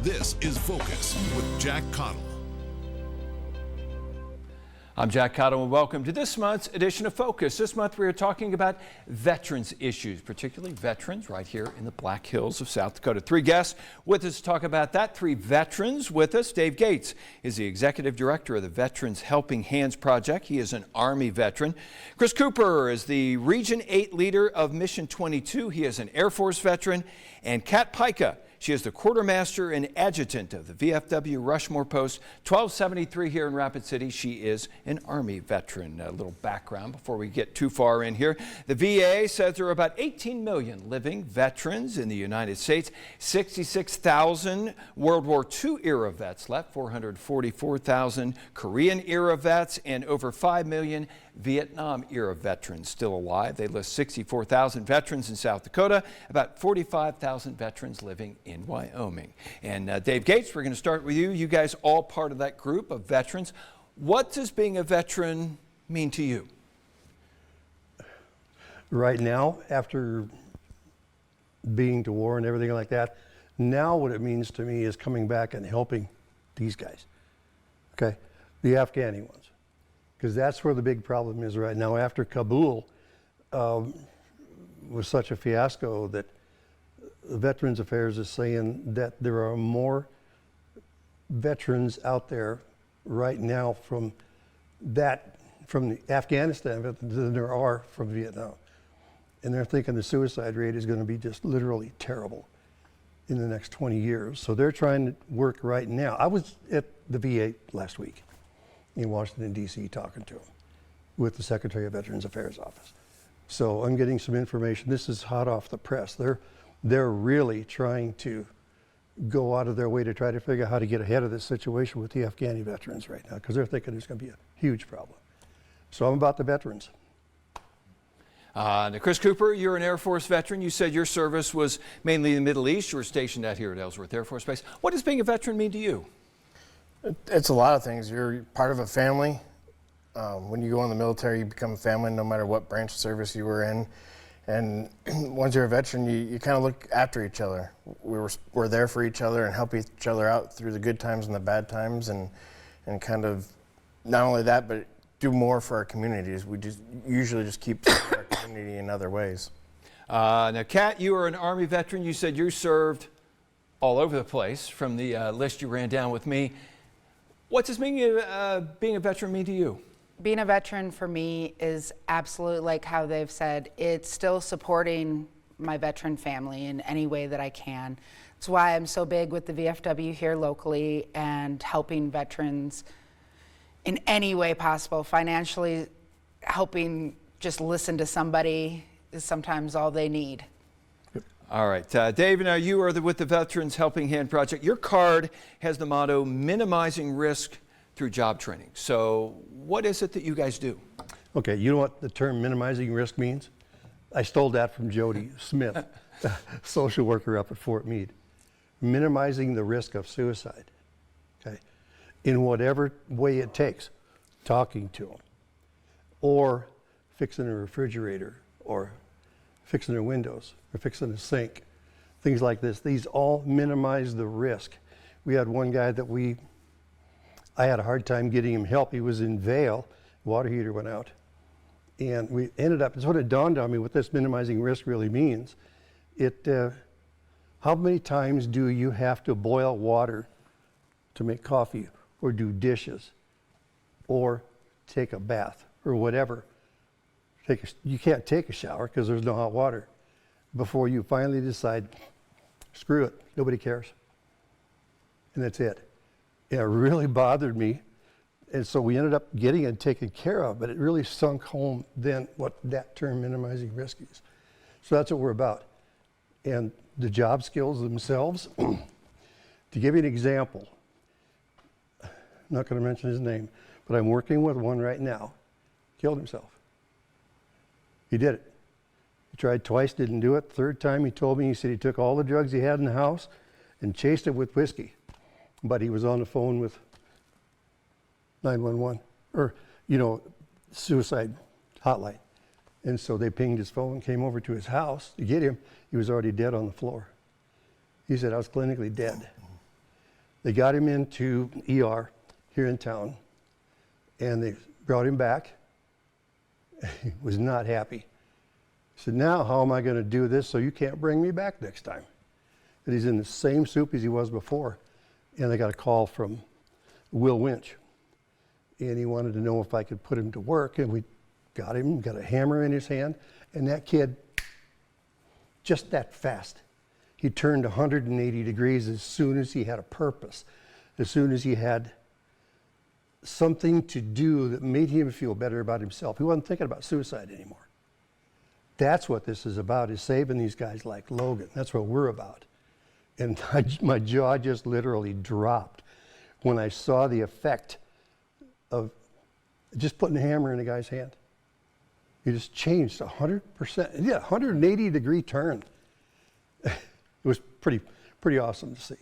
This is Focus with Jack Caudill. I'm Jack Caudill and welcome to this month's edition of Focus. This month we are talking about veterans issues, particularly veterans right here in the Black Hills of South Dakota. Three guests with us to talk about that. Three veterans with us. Dave Gates is the executive director of the Veterans Helping Hands Project. He is an Army veteran. Chris Cooper is the Region 8 leader of Mission 22. He is an Air Force veteran. And Kat Pyka. She is the quartermaster and adjutant of the VFW Rushmore Post 1273 here in Rapid City. She is an Army veteran. A little background before we get too far in here. The VA says there are about 18 million living veterans in the United States, 66,000 World War II era vets left, 444,000 Korean era vets, and over 5 million Vietnam era veterans still alive. They list 64,000 veterans in South Dakota, about 45,000 veterans living in Wyoming. And Dave Gates, we're going to start with you. You guys all part of that group of veterans. What does being a veteran mean to you? Right now, after being to war and everything like that, now what it means to me is coming back and helping these guys, okay, the Afghani ones. Because that's where the big problem is right now. After Kabul was such a fiasco that Veterans Affairs is saying that there are more veterans out there right now from Afghanistan than there are from Vietnam. And they're thinking the suicide rate is going to be just literally terrible in the next 20 years. So they're trying to work right now. I was at the VA last week in Washington, D.C., talking to him with the Secretary of Veterans Affairs office. So I'm getting some information. This is hot off the press. They're really trying to go out of their way to try to figure out how to get ahead of this situation with the Afghani veterans right now, because they're thinking there's going to be a huge problem. So I'm about the veterans. Now, Chris Cooper, you're an Air Force veteran. You said your service was mainly in the Middle East. You were stationed out here at Ellsworth Air Force Base. What does being a veteran mean to you? It's a lot of things. You're part of a family. When you go in the military, you become a family no matter what branch of service you were in. And once you're a veteran, you kind of look after each other. We're there for each other and help each other out through the good times and the bad times, and kind of not only that, but do more for our communities. We usually just keep serving our community in other ways. Now, Kat, you are an Army veteran. You said you served all over the place from the list you ran down with me. What does being a veteran mean to you? Being a veteran for me is absolutely, like how they've said, it's still supporting my veteran family in any way that I can. That's why I'm so big with the VFW here locally and helping veterans in any way possible. Financially, helping just listen to somebody is sometimes all they need. All right, Dave, now you are with the Veterans Helping Hand Project. Your card has the motto, minimizing risk through job training. So what is it that you guys do? Okay, you know what the term minimizing risk means? I stole that from Jody Smith, social worker up at Fort Meade. Minimizing the risk of suicide, okay, in whatever way it takes. Talking to them, or fixing a refrigerator, or fixing their windows, or fixing a sink, things like this. These all minimize the risk. We had one guy that I had a hard time getting him help. He was in Vail, water heater went out. And we ended up, it's what it dawned on me what this minimizing risk really means. How many times do you have to boil water to make coffee, or do dishes, or take a bath, or whatever? You can't take a shower because there's no hot water before you finally decide, screw it, nobody cares. And that's it. It really bothered me. And so we ended up getting it taken care of, but it really sunk home then what that term minimizing risk is. So that's what we're about. And the job skills themselves, to give you an example, I'm not going to mention his name, but I'm working with one right now, killed himself. He did it. He tried twice, didn't do it. Third time he told me, he said he took all the drugs he had in the house and chased it with whiskey. But he was on the phone with 911, or, suicide hotline. And so they pinged his phone, came over to his house to get him. He was already dead on the floor. He said, I was clinically dead. They got him into ER here in town, and they brought him back. He was not happy. He said, now how am I going to do this so you can't bring me back next time? And he's in the same soup as he was before. And I got a call from Will Winch, and he wanted to know if I could put him to work, and we got him, got a hammer in his hand, and that kid, just that fast, he turned 180 degrees as soon as he had a purpose, as soon as he had something to do that made him feel better about himself. He wasn't thinking about suicide anymore. That's what this is about, is saving these guys like Logan. That's what we're about. And my jaw just literally dropped when I saw the effect of just putting a hammer in a guy's hand. He just changed 100%. Yeah, 180 degree turn. It was pretty awesome to see.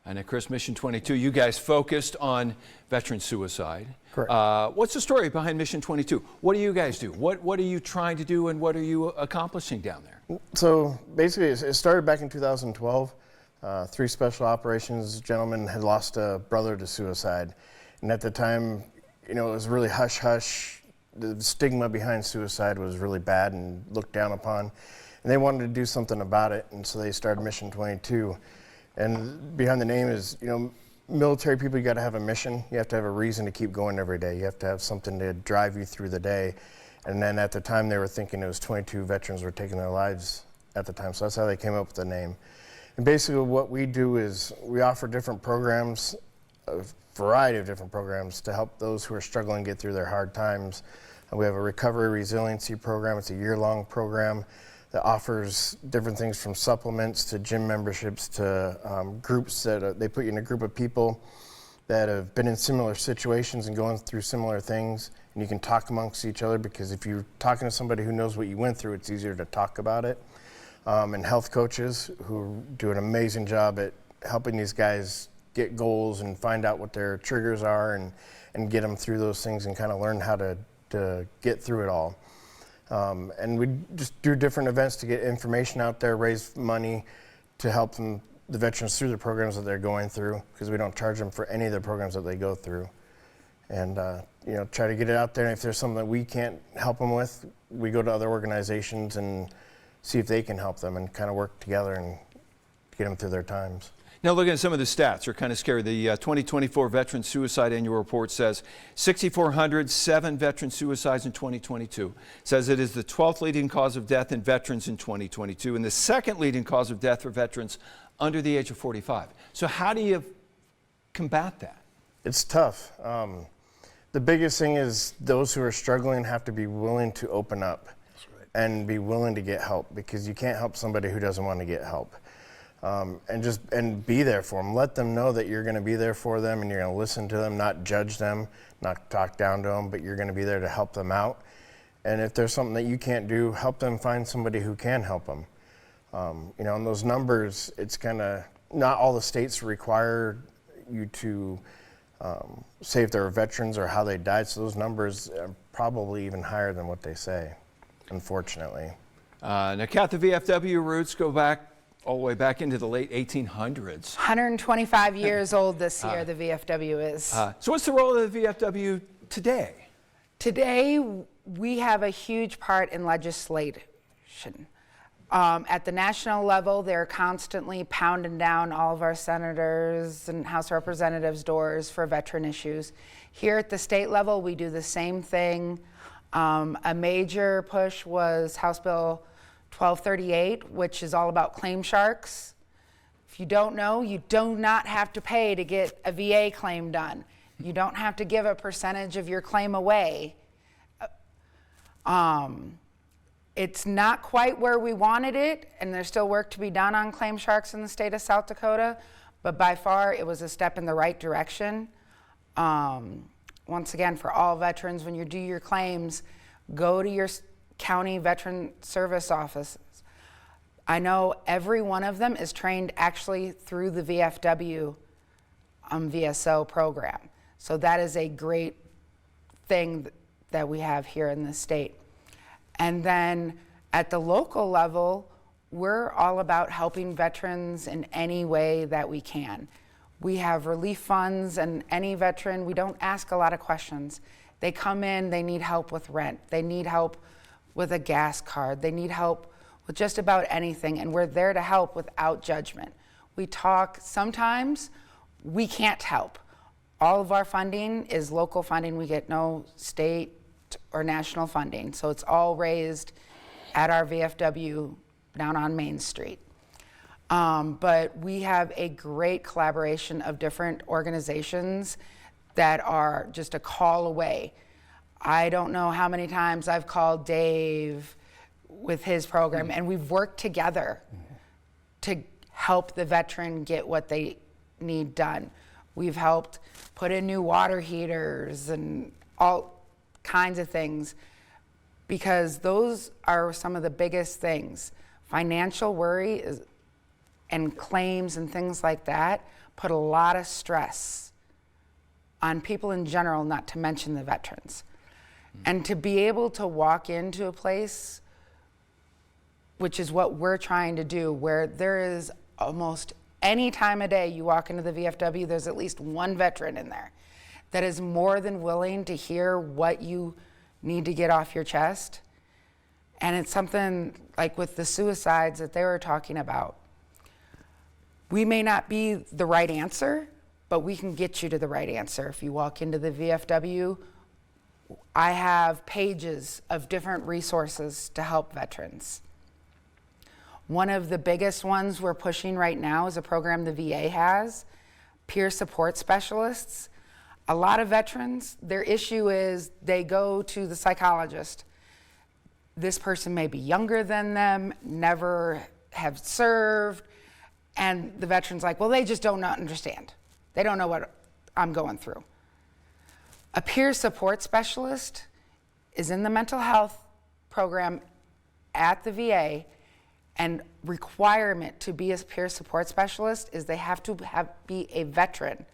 And at Chris, Mission 22, you guys focused on veteran suicide. Correct. What's the story behind Mission 22? What do you guys do? What are you trying to do, and what are you accomplishing down there? So basically, it started back in 2012. 3 special operations gentlemen had lost a brother to suicide. And at the time, it was really hush-hush. The stigma behind suicide was really bad and looked down upon. And they wanted to do something about it, and so they started Mission 22. And behind the name is, military people, you got to have a mission. You have to have a reason to keep going every day. You have to have something to drive you through the day. And then at the time, they were thinking it was 22 veterans were taking their lives at the time. So that's how they came up with the name. And basically what we do is we offer different programs, a variety of different programs to help those who are struggling get through their hard times. And we have a recovery resiliency program. It's a year-long program that offers different things from supplements to gym memberships to groups that they put you in a group of people that have been in similar situations and going through similar things. And you can talk amongst each other, because if you're talking to somebody who knows what you went through, it's easier to talk about it. And health coaches who do an amazing job at helping these guys get goals and find out what their triggers are and get them through those things and kind of learn how to get through it all. And we just do different events to get information out there, raise money to help them, the veterans, through the programs that they're going through, because we don't charge them for any of the programs that they go through. And try to get it out there. And if there's something that we can't help them with, we go to other organizations and see if they can help them and kind of work together and get them through their times. Now, looking at some of the stats are kind of scary. The 2024 Veteran Suicide Annual Report says 6,407 veteran suicides in 2022. Says it is the 12th leading cause of death in veterans in 2022 and the 2nd leading cause of death for veterans under the age of 45. So how do you combat that? It's tough. The biggest thing is those who are struggling have to be willing to open up. That's right. And be willing to get help, because you can't help somebody who doesn't want to get help. And be there for them. Let them know that you're going to be there for them and you're going to listen to them, not judge them, not talk down to them, but you're going to be there to help them out. And if there's something that you can't do, help them find somebody who can help them. And those numbers, it's kind of, not all the states require you to say if they're veterans or how they died, so those numbers are probably even higher than what they say, unfortunately. Now, Kat, the VFW roots go back all the way back into the late 1800s. 125 years old this year, the VFW is. So what's the role of the VFW today? Today, we have a huge part in legislation. At the national level, they're constantly pounding down all of our senators and House Representatives' doors for veteran issues. Here at the state level, we do the same thing. A major push was House Bill 1238, which is all about claim sharks. If you don't know, you do not have to pay to get a VA claim done. You don't have to give a percentage of your claim away. It's not quite where we wanted it, and there's still work to be done on claim sharks in the state of South Dakota, but by far it was a step in the right direction. Once again, for all veterans, when you do your claims, go to your county veteran service offices. I know every one of them is trained actually through the VFW VSO program. So that is a great thing that we have here in the state. And then at the local level, we're all about helping veterans in any way that we can. We have relief funds, and any veteran, we don't ask a lot of questions. They come in, they need help with rent, they need help with a gas card, they need help with just about anything, and we're there to help without judgment. We talk, sometimes we can't help. All of our funding is local funding. We get no state or national funding, so it's all raised at our VFW down on Main Street. But we have a great collaboration of different organizations that are just a call away. I don't know how many times I've called Dave with his program, and we've worked together to help the veteran get what they need done. We've helped put in new water heaters and all kinds of things, because those are some of the biggest things. Financial worry and claims and things like that put a lot of stress on people in general, not to mention the veterans. And to be able to walk into a place, which is what we're trying to do, where there is almost any time of day you walk into the VFW, there's at least one veteran in there that is more than willing to hear what you need to get off your chest. And it's something like with the suicides that they were talking about. We may not be the right answer, but we can get you to the right answer. If you walk into the VFW, I have pages of different resources to help veterans. One of the biggest ones we're pushing right now is a program the VA has, peer support specialists. A lot of veterans, their issue is they go to the psychologist. This person may be younger than them, never have served, and the veteran's like, well, they just don't understand. They don't know what I'm going through. A peer support specialist is in the mental health program at the VA, and requirement to be a peer support specialist is they have to be a veteran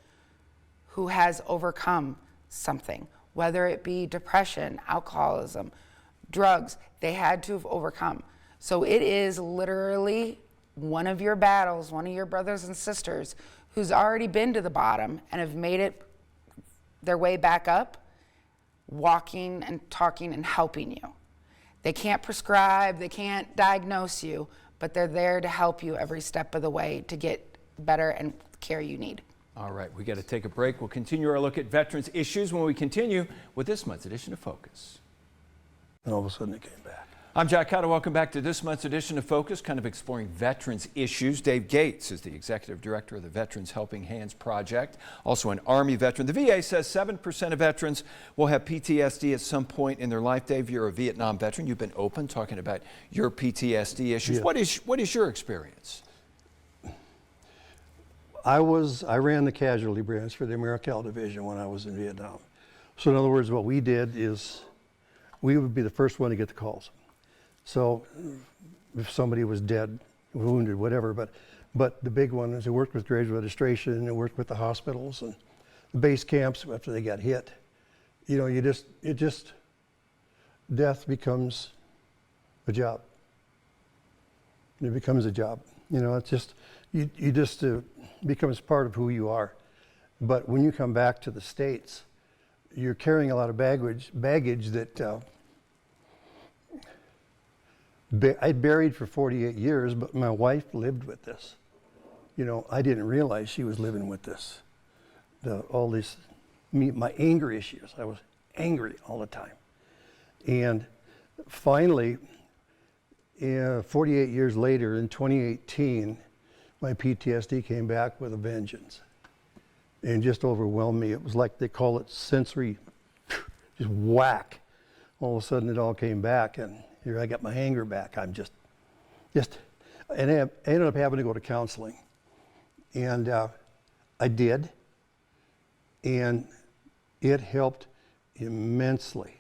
who has overcome something, whether it be depression, alcoholism, drugs. They had to have overcome. So it is literally one of your battles, one of your brothers and sisters who's already been to the bottom and have made it their way back up, walking and talking and helping you. They can't prescribe, they can't diagnose you, but they're there to help you every step of the way to get better and care you need. All right, we got to take a break. We'll continue our look at veterans issues when we continue with this month's edition of Focus. And all of a sudden it came back. I'm Jack Caudill. Welcome back to this month's edition of Focus, kind of exploring veterans issues. Dave Gates is the executive director of the Veterans Helping Hands Project, also an Army veteran. The VA says 7% of veterans will have PTSD at some point in their life. Dave, you're a Vietnam veteran. You've been open talking about your PTSD issues. Yeah. What is your experience? I ran the casualty branch for the AmeriCal division when I was in Vietnam. So in other words, what we did is we would be the first one to get the calls. So if somebody was dead, wounded, whatever, but the big one is it worked with graves registration, and it worked with the hospitals and the base camps after they got hit. You know, death becomes a job. It becomes a job. You know, it's just, becomes part of who you are. But when you come back to the States, you're carrying a lot of baggage that I buried for 48 years, but my wife lived with this. You know, I didn't realize she was living with this. My anger issues. I was angry all the time. And finally, 48 years later, in 2018, my PTSD came back with a vengeance and just overwhelmed me. It was like they call it sensory, just whack. All of a sudden it all came back, and here I got my anger back. I'm just, and I ended up having to go to counseling. And I did, and it helped immensely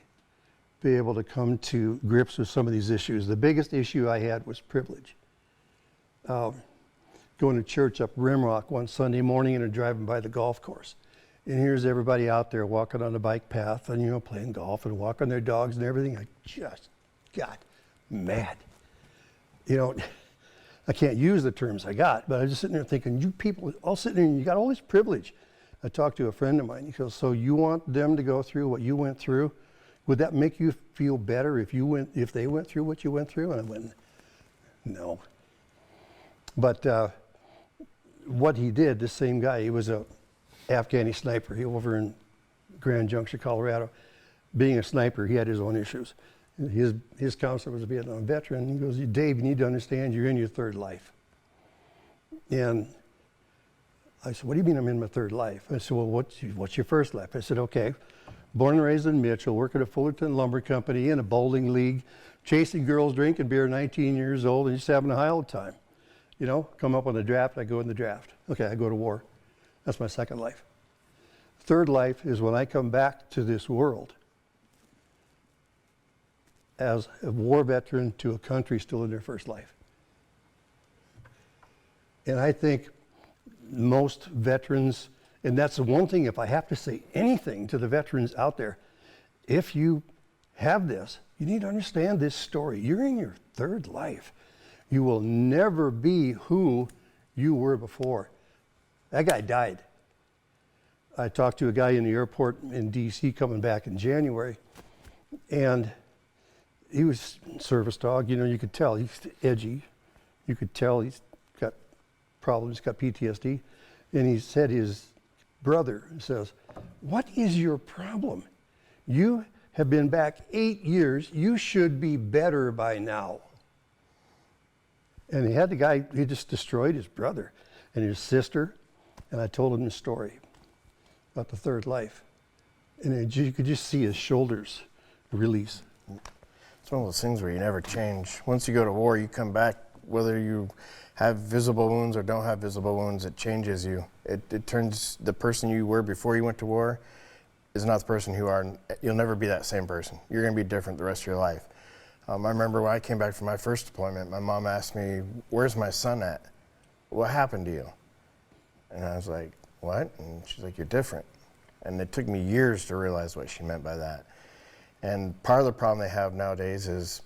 be able to come to grips with some of these issues. The biggest issue I had was privilege. Going to church up Rimrock one Sunday morning and driving by the golf course. And here's everybody out there walking on the bike path and, you know, playing golf and walking their dogs and everything. I just got mad. You know, I can't use the terms I got, but I was just sitting there thinking, you people all sitting there, and you got all this privilege. I talked to a friend of mine. He goes, so you want them to go through what you went through? Would that make you feel better if they went through what you went through? And I went, no. But what he did, this same guy, he was a Afghani sniper. He over in Grand Junction, Colorado. Being a sniper, he had his own issues. His counselor was a Vietnam veteran. He goes, Dave, you need to understand you're in your third life. And I said, what do you mean I'm in my third life? I said, well, what's your first life? I said, okay, born and raised in Mitchell, working at Fullerton Lumber Company in a bowling league, chasing girls, drinking beer, 19 years old, and just having a high old time. You know, come up on the draft, I go in the draft. Okay, I go to war. That's my second life. Third life is when I come back to this world as a war veteran to a country still in their first life. And I think most veterans, and that's the one thing, if I have to say anything to the veterans out there, if you have this, you need to understand this story. You're in your third life. You will never be who you were before. That guy died. I talked to a guy in the airport in DC coming back in January, and he was a service dog. You know, you could tell he's edgy. You could tell he's got problems, he's got PTSD. And he said his brother says, what is your problem? You have been back 8 years. You should be better by now. And he had the guy, he just destroyed his brother and his sister. And I told him the story about the third life. And you could just see his shoulders release. It's one of those things where you never change. Once you go to war, you come back, whether you have visible wounds or don't have visible wounds, it changes you. It turns the person you were before you went to war is not the person you are. You'll never be that same person. You're going to be different the rest of your life. I remember when I came back from my first deployment, my mom asked me, where's my son at? What happened to you? And I was like, what? And she's like, you're different. And it took me years to realize what she meant by that. And part of the problem they have nowadays is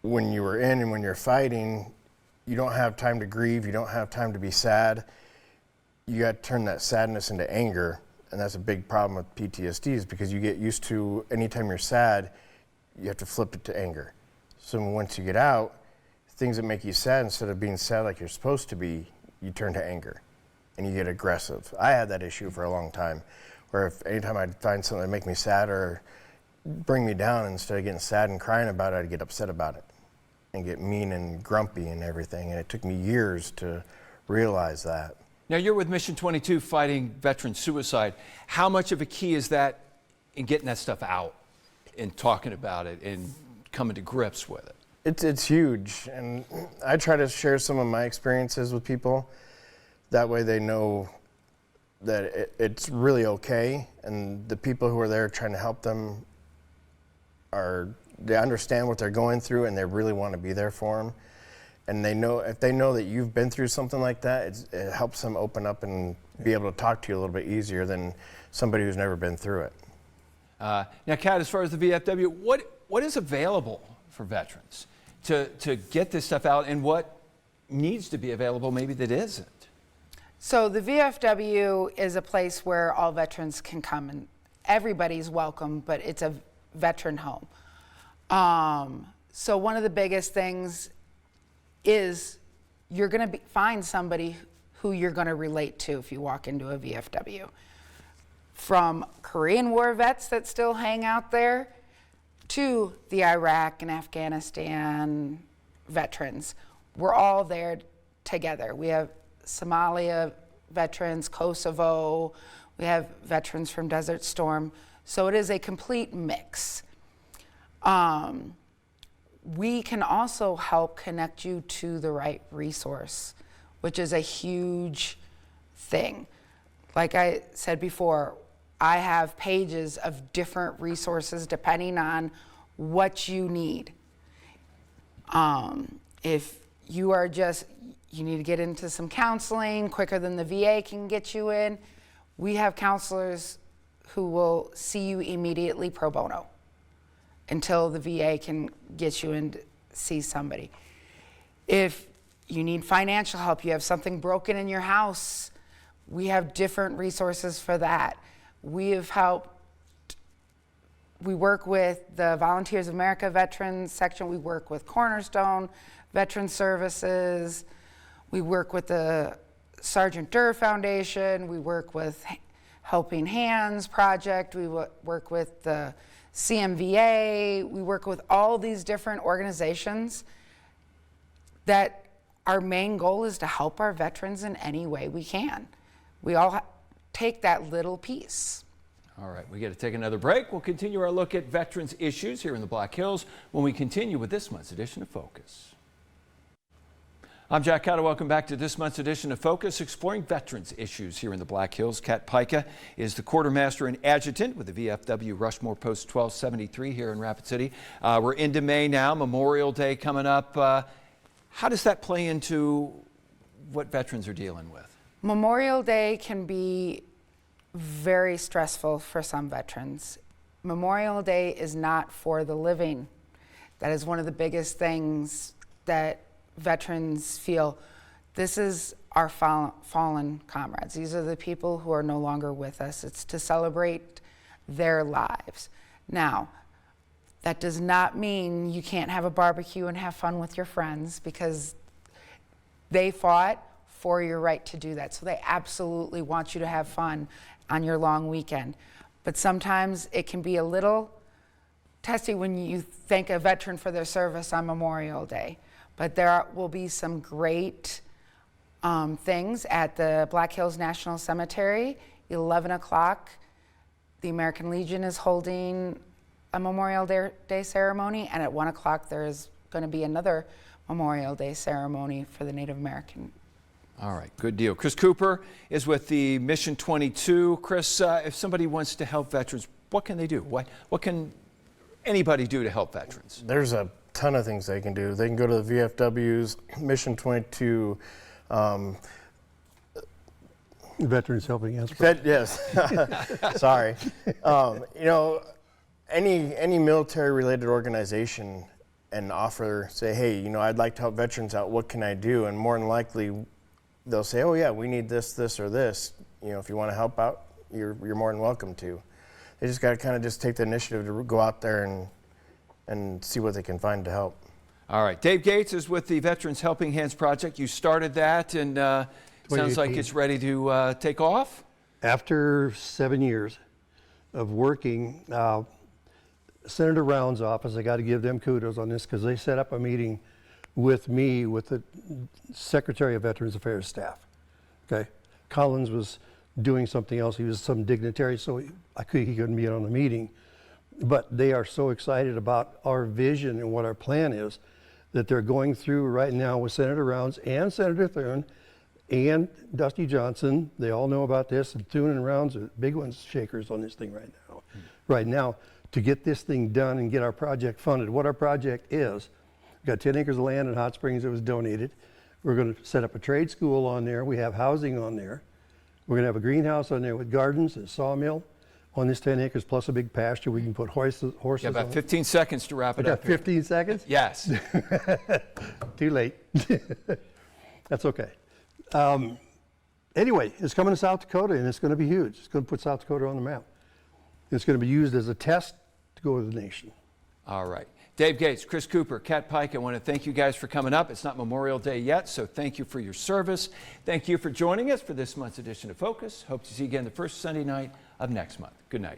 when you were in and when you're fighting, you don't have time to grieve, you don't have time to be sad. You got to turn that sadness into anger, and that's a big problem with PTSD is because you get used to anytime you're sad, you have to flip it to anger. So once you get out, things that make you sad, instead of being sad like you're supposed to be, you turn to anger and you get aggressive. I had that issue for a long time, where if anytime I'd find something that make me sad or bring me down, instead of getting sad and crying about it, I'd get upset about it and get mean and grumpy and everything. And it took me years to realize that. Now you're with Mission 22 fighting veteran suicide. How much of a key is that in getting that stuff out and talking about it and coming to grips with it? It's huge, and I try to share some of my experiences with people. That way they know that it's really okay, and the people who are there trying to help them they understand what they're going through, and they really want to be there for them. And they know, if they know that you've been through something like that, it helps them open up and be able to talk to you a little bit easier than somebody who's never been through it. Now, Kat, as far as the VFW, what is available for veterans to get this stuff out, and what needs to be available maybe that isn't? So the VFW is a place where all veterans can come, and everybody's welcome, but it's a veteran home. So one of the biggest things is you're going to find somebody who you're going to relate to if you walk into a VFW. From Korean War vets that still hang out there to the Iraq and Afghanistan veterans. We're all there together. We have Somalia veterans, Kosovo, we have veterans from Desert Storm. So it is a complete mix. We can also help connect you to the right resource, which is a huge thing. Like I said before, I have pages of different resources depending on what you need. If you are you need to get into some counseling quicker than the VA can get you in, we have counselors who will see you immediately pro bono until the VA can get you in to see somebody. If you need financial help, you have something broken in your house, we have different resources for that. We have helped. We work with the Volunteers of America Veterans section. We work with Cornerstone Veteran Services. We work with the Sergeant Durr Foundation. We work with Helping Hands Project. We work with the CMVA. We work with all these different organizations that our main goal is to help our veterans in any way we can. We all take that little piece. All right, we got to take another break. We'll continue our look at veterans issues here in the Black Hills when we continue with this month's edition of Focus. I'm Jack Caudill. Welcome back to this month's edition of Focus, exploring veterans issues here in the Black Hills. Kat Pyka is the quartermaster and adjutant with the VFW Rushmore Post 1273 here in Rapid City. We're into May now, Memorial Day coming up. How does that play into what veterans are dealing with? Memorial Day can be very stressful for some veterans. Memorial Day is not for the living. That is one of the biggest things that veterans feel. This is our fallen comrades. These are the people who are no longer with us. It's to celebrate their lives. Now, that does not mean you can't have a barbecue and have fun with your friends, because they fought for your right to do that. So they absolutely want you to have fun on your long weekend. But sometimes it can be a little testy when you thank a veteran for their service on Memorial Day. But there will be some great things at the Black Hills National Cemetery. 11 o'clock, the American Legion is holding a Memorial Day ceremony, and at 1 o'clock there is going to be another Memorial Day ceremony for the Native American. All right, good deal. Chris Cooper is with the Mission 22. Chris, if somebody wants to help veterans, what can they do? What can anybody do to help veterans? There's a ton of things they can do. They can go to the VFW's Mission 22. Veterans Helping Hands. Yes, sorry. You know, any military-related organization and offer, say, hey, you know, I'd like to help veterans out. What can I do? And more than likely, they'll say, oh yeah, we need this, this, or this. You know, if you want to help out, you're more than welcome to. They just got to kind of just take the initiative to go out there and see what they can find to help. All right, Dave Gates is with the Veterans Helping Hands Project. You started that, and sounds like it's ready to take off. After 7 years of working, Senator Round's office, I got to give them kudos on this, because they set up a meeting with me, with the Secretary of Veterans Affairs staff. Okay, Collins was doing something else. He was some dignitary, so he couldn't be on the meeting. But they are so excited about our vision and what our plan is, that they're going through right now with Senator Rounds and Senator Thune and Dusty Johnson. They all know about this, and Thune and Rounds are big ones, shakers on this thing right now. Right now, to get this thing done and get our project funded. What our project is, we've got 10 acres of land in Hot Springs that was donated. We're going to set up a trade school on there. We have housing on there. We're going to have a greenhouse on there with gardens and sawmill on this 10 acres, plus a big pasture. We can put horses You have about on. 15 seconds to wrap it up. Got 15 seconds? Yes. Too late. That's okay. Anyway, it's coming to South Dakota, and it's going to be huge. It's going to put South Dakota on the map. It's going to be used as a test to go to the nation. All right. Dave Gates, Chris Cooper, Kat Pyka, I want to thank you guys for coming up. It's not Memorial Day yet, so thank you for your service. Thank you for joining us for this month's edition of Focus. Hope to see you again the first Sunday night of next month. Good night.